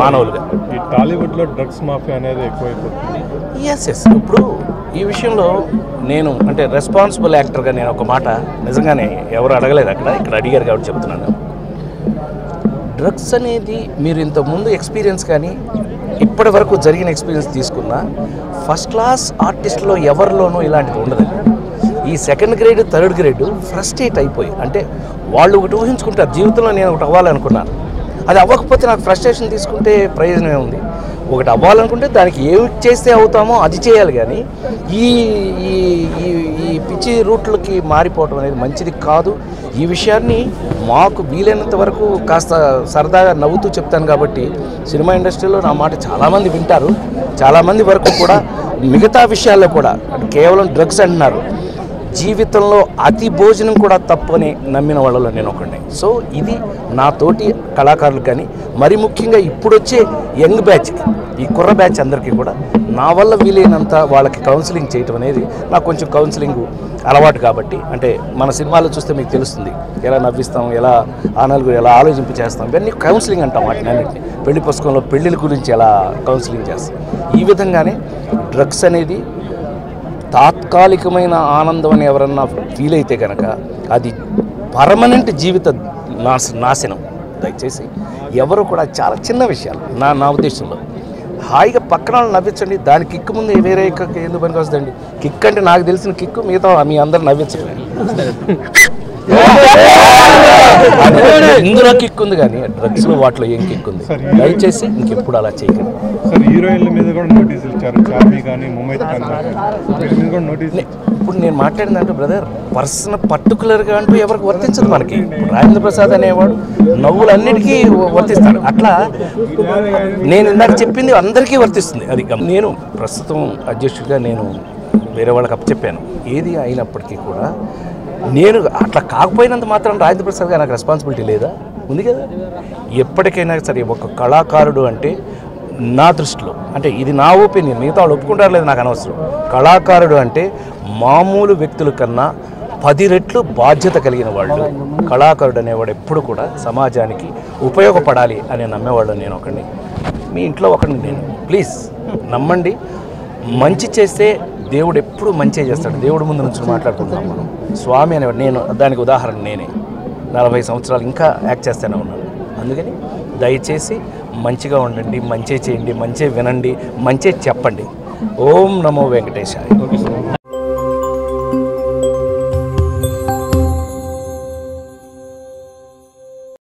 మానవులుగా. ఈ టాలీవుడ్లో డ్రగ్స్ మాఫియా అనేది ఎక్కువైపోతుంది. ఎస్. ఇప్పుడు ఈ విషయంలో నేను అంటే రెస్పాన్సిబుల్ యాక్టర్గా నేను ఒక మాట నిజంగానే ఎవరు అడగలేదు ఇక్కడ అడిగారు కాబట్టి చెప్తున్నాను. డ్రగ్స్ అనేది మీరు ఇంతకుముందు ఎక్స్పీరియన్స్ కానీ ఇప్పటి వరకు జరిగిన ఎక్స్పీరియన్స్ తీసుకున్నా ఫస్ట్ క్లాస్ ఆర్టిస్ట్లో ఎవరిలోనూ ఇలాంటిది ఉండదు. ఈ second grade third grade frustrate అయిపోయి అంటే వాళ్ళు ఒకటి ఊహించుకుంటారు, జీవితంలో నేను ఒకటి అవ్వాలనుకున్నాను, అది అవ్వకపోతే నాకు ఫ్రస్ట్రేషన్ తీసుకుంటే ప్రయోజనమే ఉంది. ఒకటి అవ్వాలనుకుంటే దానికి ఏమి చేస్తే అవుతామో అది చేయాలి. కానీ ఈ ఈ ఈ పిచ్చి రూట్లకి మారిపోవటం అనేది మంచిది కాదు. ఈ విషయాన్ని మాకు వీలైనంత వరకు కాస్త సరదాగా నవ్వుతూ చెప్తాను కాబట్టి సినిమా ఇండస్ట్రీలో నా మాట చాలామంది వింటారు. చాలామంది వరకు కూడా మిగతా విషయాల్లో కూడా కేవలం డ్రగ్స్ అంటున్నారు, జీవితంలో అతి భోజనం కూడా తప్పని నమ్మిన వాళ్ళలో నేను ఒకడిని. సో ఇది నా తోటి కళాకారులు కానీ మరి ముఖ్యంగా ఇప్పుడు వచ్చే యంగ్ బ్యాచ్కి, ఈ కుర్ర బ్యాచ్ అందరికీ కూడా నా వల్ల వీలైనంత వాళ్ళకి కౌన్సిలింగ్ చేయటం అనేది నాకు కొంచెం కౌన్సిలింగ్ అలవాటు కాబట్టి, అంటే మన సినిమాలో చూస్తే మీకు తెలుస్తుంది ఎలా నవ్విస్తాం, ఎలా ఆ నలుగురు ఎలా ఆలోచింపు చేస్తాం, ఇవన్నీ కౌన్సిలింగ్ అంటాం. వాటిని అన్నింటినీ పెళ్లి పుస్తకంలో పెళ్లిళ్ళ గురించి ఎలా కౌన్సిలింగ్ చేస్తాం. ఈ విధంగానే డ్రగ్స్ అనేది తాత్కాలికమైన ఆనందం అని ఎవరన్నా ఫీల్ అయితే కనుక అది పర్మనెంట్ జీవిత నాశనం. దయచేసి ఎవరు కూడా చాలా చిన్న విషయాలు నా ఉద్దేశంలో హాయిగా పక్కన వాళ్ళు నవ్వించండి. దాని కిక్కు ముందు వేరే కిక్ ఎందుకు పనికి వస్తుందండి? కిక్ అంటే నాకు తెలిసిన కిక్కు మిగతా మీ అందరూ నవ్వించండి. ఇందులో కిక్ ఉంది కానీ డ్రగ్స్లో వాటిలో ఏం కిక్ ఉంది? దయచేసి ఇంకెప్పుడు అలా చేయకండి. సార్ హీరోయిన్ల మీద కూడా నోటీసులు ఇచ్చారు, చార్మి కానీ ముమైత్ ఖాన్ మీద కూడా నోటీసులు. ఇప్పుడు నేను మాట్లాడిందంటే బ్రదర్ పర్సనల్ పర్టికులర్గా అంటూ ఎవరికి వర్తించదు. మనకి రాజేంద్ర ప్రసాద్ అనేవాడు నవ్వులన్నిటికీ వర్తిస్తాడు. అట్లా నేను ఇందాక చెప్పింది అందరికీ వర్తిస్తుంది. అది నేను ప్రస్తుతం అధ్యక్షుడిగా నేను వేరే వాళ్ళకి అప్పచెప్పాను. ఏది అయినప్పటికీ కూడా నేను అట్లా కాకపోయినంత మాత్రం రాజేంద్ర ప్రసాద్ గారు నాకు రెస్పాన్సిబిలిటీ లేదా? ఉంది కదా. ఎప్పటికైనా సరే ఒక కళాకారుడు అంటే నా దృష్టిలో, అంటే ఇది నా ఒపీనియన్, మిగతా వాళ్ళు ఒప్పుకుంటారు లేదు నాకు అనవసరం, కళాకారుడు అంటే మామూలు వ్యక్తుల కన్నా 10 రెట్లు బాధ్యత కలిగిన వాళ్ళు. కళాకారుడు అనేవాడు ఎప్పుడు కూడా సమాజానికి ఉపయోగపడాలి అని నమ్మేవాళ్ళు. నేను ఒకడిని, మీ ఇంట్లో ఒకడిని నేను. ప్లీజ్ నమ్మండి, మంచి చేస్తే దేవుడు ఎప్పుడు మంచి చేస్తాడు. దేవుడి ముందు నుంచి మాట్లాడుకుంటాం మనం. స్వామి అనేవాడు, నేను దానికి ఉదాహరణ నేనే. 40 సంవత్సరాలు ఇంకా యాక్ట్ చేస్తూనే ఉన్నాను. అందుకని దయచేసి మంచిగా ఉండండి, మంచి చేయండి, మంచి వినండి, మంచి చెప్పండి. ఓం నమో వెంకటేశాయ.